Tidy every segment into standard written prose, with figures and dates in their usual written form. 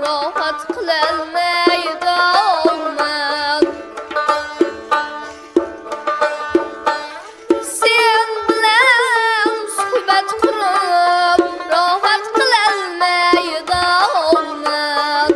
rohat qilolmaydi olmam. Sen bilan suhbat qurib rohat qilolmaydi olmam.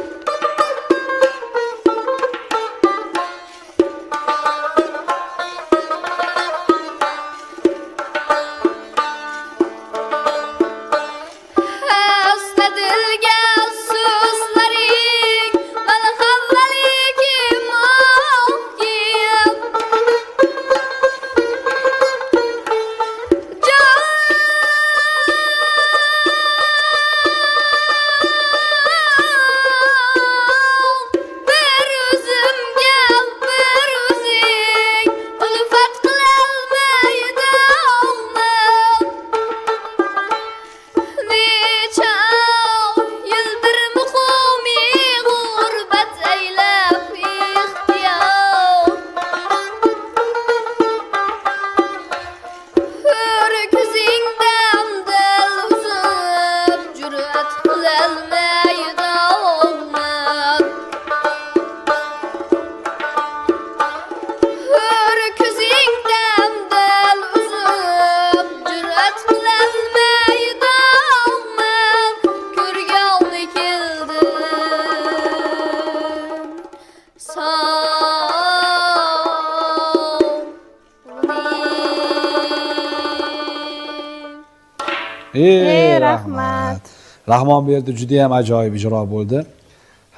Rahmat. Rahmon bu yerda juda ham ajoyib ijro bo'ldi.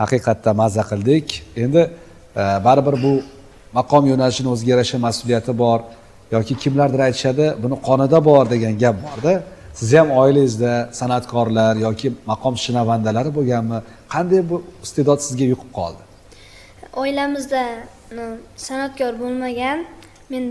Haqiqatda mazza qildik. Endi baribir bu maqom yo'nalishining o'ziga yarasha mas'uliyati bor yoki kimlardir aytishadi, buni qonida bor degan gap bor-da. Siz ham oilangizda san'atkorlar yoki maqom shinavandalari bo'lganmi? Qanday bu iste'dod sizga yuqib qoldi? Oilamizda san'atkor bo'lmagan. Men